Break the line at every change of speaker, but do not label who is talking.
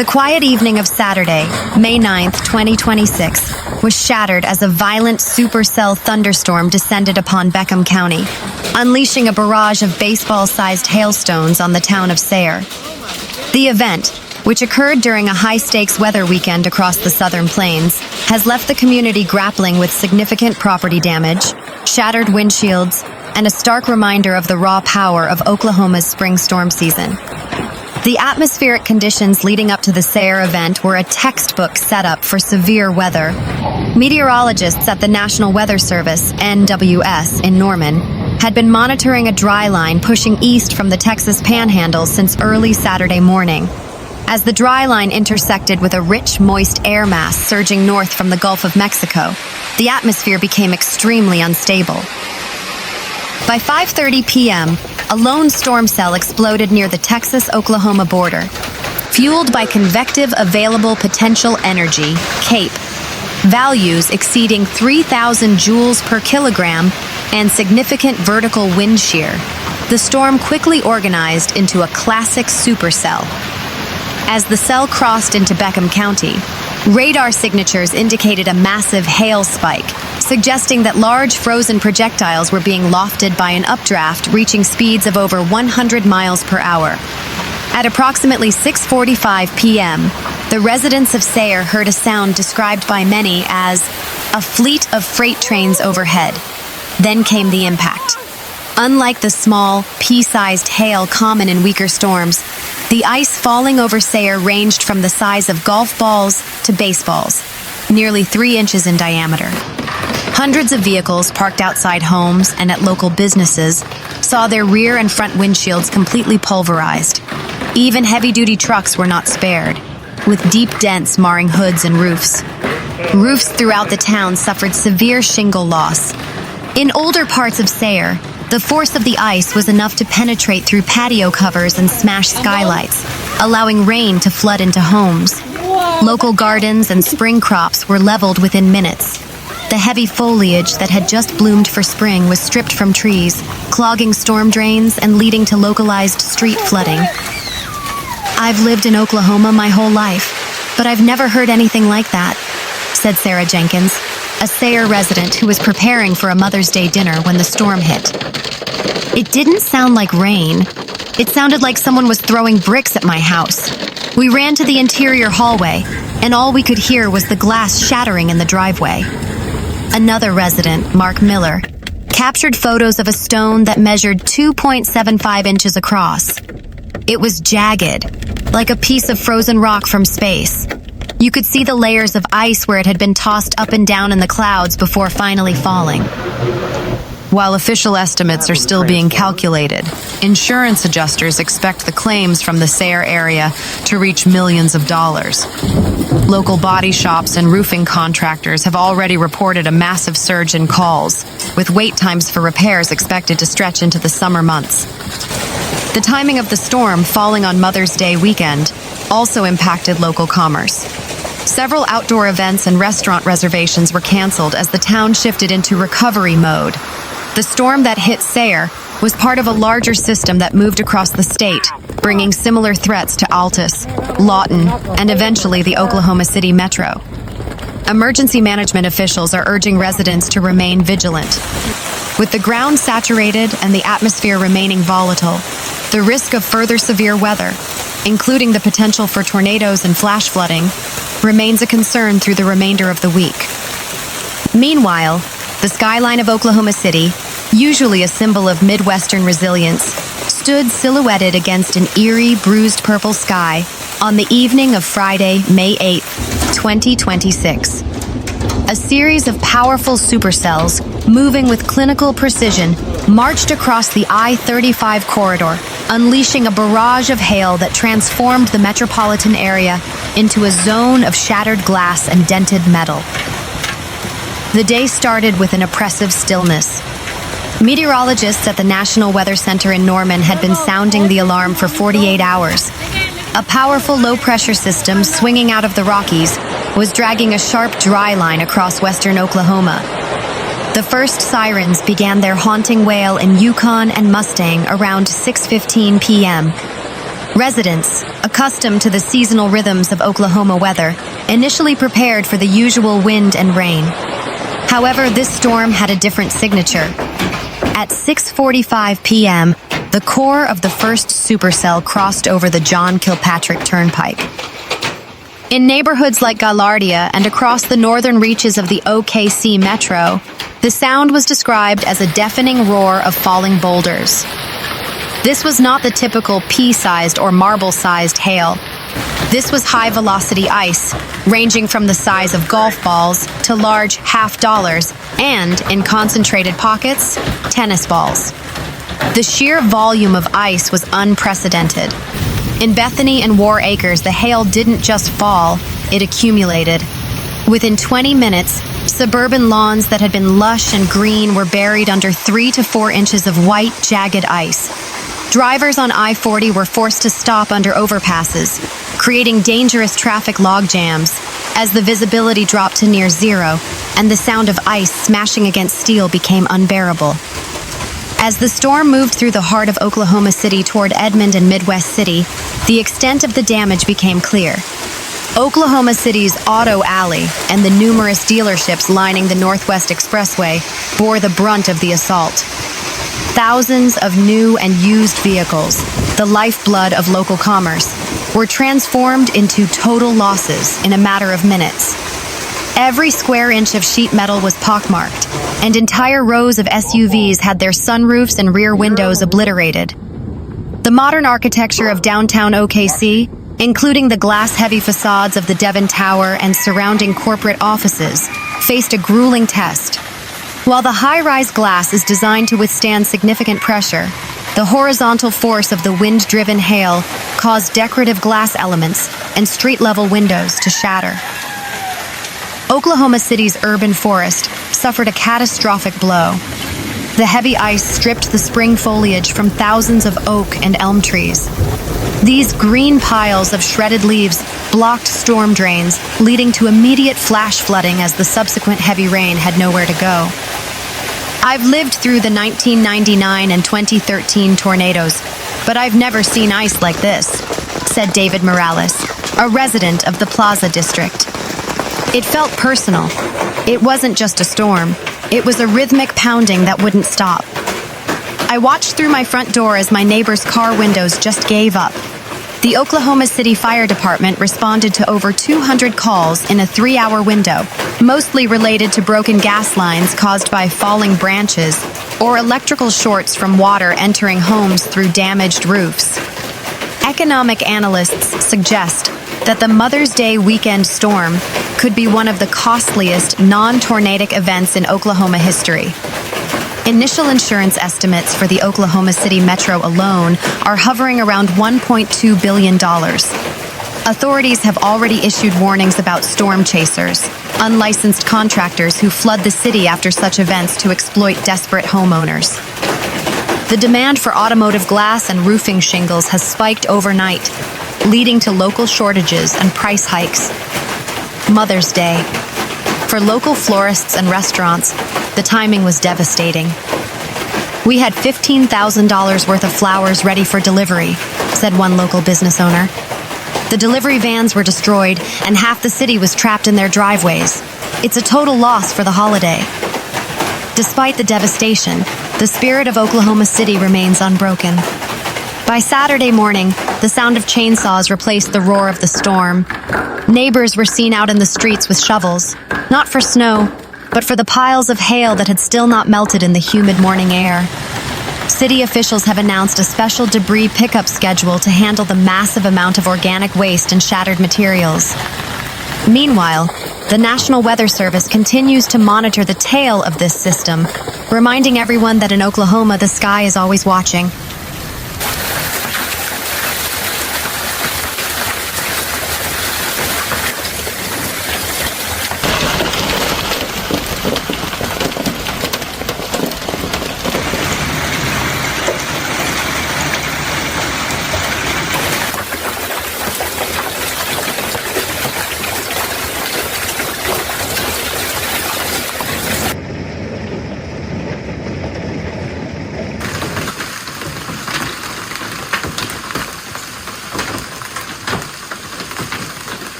The quiet evening of Saturday, May 9th, 2026, was shattered as a violent supercell thunderstorm descended upon Beckham County, unleashing a barrage of baseball-sized hailstones on the town of Sayre. The event, which occurred during a high-stakes weather weekend across the southern plains, has left the community grappling with significant property damage, shattered windshields, and a stark reminder of the raw power of Oklahoma's spring storm season. The atmospheric conditions leading up to the Sayre event were a textbook setup for severe weather. Meteorologists at the National Weather Service, NWS, in Norman, had been monitoring a dry line pushing east from the Texas Panhandle since early Saturday morning. As the dry line intersected with a rich, moist air mass surging north from the Gulf of Mexico, the atmosphere became extremely unstable. By 5:30 p.m., a lone storm cell exploded near the Texas-Oklahoma border. Fueled by convective available potential energy, CAPE, values exceeding 3,000 joules per kilogram, and significant vertical wind shear, the storm quickly organized into a classic supercell. As the cell crossed into Beckham County, radar signatures indicated a massive hail spike, suggesting that large frozen projectiles were being lofted by an updraft reaching speeds of over 100 miles per hour. At approximately 6:45 p.m., the residents of Sayre heard a sound described by many as a fleet of freight trains overhead. Then came the impact. Unlike the small, pea-sized hail common in weaker storms, the ice falling over Sayre ranged from the size of golf balls to baseballs, nearly 3 inches in diameter. Hundreds of vehicles parked outside homes and at local businesses saw their rear and front windshields completely pulverized. Even heavy-duty trucks were not spared, with deep dents marring hoods and roofs. Roofs throughout the town suffered severe shingle loss. In older parts of Sayre, the force of the ice was enough to penetrate through patio covers and smash skylights, allowing rain to flood into homes. Local gardens and spring crops were leveled within minutes. The heavy foliage that had just bloomed for spring was stripped from trees, clogging storm drains and leading to localized street flooding. "I've lived in Oklahoma my whole life, but I've never heard anything like that," said Sarah Jenkins, a Sayre resident who was preparing for a Mother's Day dinner when the storm hit. "It didn't sound like rain. It sounded like someone was throwing bricks at my house. We ran to the interior hallway, and all we could hear was the glass shattering in the driveway." Another resident, Mark Miller, captured photos of a stone that measured 2.75 inches across. It was jagged, like a piece of frozen rock from space. You could see the layers of ice where it had been tossed up and down in the clouds before finally falling. While official estimates are still being calculated, insurance adjusters expect the claims from the Sayre area to reach millions of dollars. Local body shops and roofing contractors have already reported a massive surge in calls, with wait times for repairs expected to stretch into the summer months. The timing of the storm falling on Mother's Day weekend also impacted local commerce. Several outdoor events and restaurant reservations were canceled as the town shifted into recovery mode. The storm that hit Sayre was part of a larger system that moved across the state, bringing similar threats to Altus, Lawton, and eventually the Oklahoma City Metro. Emergency management officials are urging residents to remain vigilant. With the ground saturated and the atmosphere remaining volatile, the risk of further severe weather, including the potential for tornadoes and flash flooding, remains a concern through the remainder of the week. Meanwhile, the skyline of Oklahoma City, usually a symbol of Midwestern resilience, stood silhouetted against an eerie, bruised purple sky on the evening of Friday, May 8, 2026. A series of powerful supercells, moving with clinical precision, marched across the I-35 corridor, unleashing a barrage of hail that transformed the metropolitan area into a zone of shattered glass and dented metal. The day started with an oppressive stillness. Meteorologists at the National Weather Center in Norman had been sounding the alarm for 48 hours. A powerful low-pressure system swinging out of the Rockies was dragging a sharp dry line across western Oklahoma. The first sirens began their haunting wail in Yukon and Mustang around 6:15 p.m. Residents, accustomed to the seasonal rhythms of Oklahoma weather, initially prepared for the usual wind and rain. However, this storm had a different signature. At 6:45 p.m., the core of the first supercell crossed over the John Kilpatrick Turnpike. In neighborhoods like Gaillardia and across the northern reaches of the OKC metro, the sound was described as a deafening roar of falling boulders. This was not the typical pea-sized or marble-sized hail. This was high-velocity ice, ranging from the size of golf balls to large half-dollars and, in concentrated pockets, tennis balls. The sheer volume of ice was unprecedented. In Bethany and Warr Acres, the hail didn't just fall, it accumulated. Within 20 minutes, suburban lawns that had been lush and green were buried under 3 to 4 inches of white, jagged ice. Drivers on I-40 were forced to stop under overpasses, creating dangerous traffic log jams as the visibility dropped to near zero and the sound of ice smashing against steel became unbearable. As the storm moved through the heart of Oklahoma City toward Edmond and Midwest City, the extent of the damage became clear. Oklahoma City's Auto Alley and the numerous dealerships lining the Northwest Expressway bore the brunt of the assault. Thousands of new and used vehicles, the lifeblood of local commerce, were transformed into total losses in a matter of minutes. Every square inch of sheet metal was pockmarked, and entire rows of SUVs had their sunroofs and rear windows obliterated. The modern architecture of downtown OKC, including the glass-heavy facades of the Devon Tower and surrounding corporate offices, faced a grueling test. While the high-rise glass is designed to withstand significant pressure, the horizontal force of the wind-driven hail caused decorative glass elements and street-level windows to shatter. Oklahoma City's urban forest suffered a catastrophic blow. The heavy ice stripped the spring foliage from thousands of oak and elm trees. These green piles of shredded leaves blocked storm drains, leading to immediate flash flooding as the subsequent heavy rain had nowhere to go. I've lived through the 1999 and 2013 tornadoes, but I've never seen ice like this, said David Morales, a resident of the Plaza District. It felt personal. It wasn't just a storm. It was a rhythmic pounding that wouldn't stop. I watched through my front door as my neighbor's car windows just gave up. The Oklahoma City Fire Department responded to over 200 calls in a 3-hour window, mostly related to broken gas lines caused by falling branches or electrical shorts from water entering homes through damaged roofs. Economic analysts suggest that the Mother's Day weekend storm could be one of the costliest non-tornadic events in Oklahoma history. Initial insurance estimates for the Oklahoma City metro alone are hovering around $1.2 billion. Authorities have already issued warnings about storm chasers, unlicensed contractors who flood the city after such events to exploit desperate homeowners. The demand for automotive glass and roofing shingles has spiked overnight, leading to local shortages and price hikes. Mother's Day. For local florists and restaurants, the timing was devastating. We had $15,000 worth of flowers ready for delivery, said one local business owner. The delivery vans were destroyed, and half the city was trapped in their driveways. It's a total loss for the holiday. Despite the devastation, the spirit of Oklahoma City remains unbroken. By Saturday morning, the sound of chainsaws replaced the roar of the storm. Neighbors were seen out in the streets with shovels, not for snow, but for the piles of hail that had still not melted in the humid morning air. City officials have announced a special debris pickup schedule to handle the massive amount of organic waste and shattered materials. Meanwhile, the National Weather Service continues to monitor the tail of this system, reminding everyone that in Oklahoma the sky is always watching.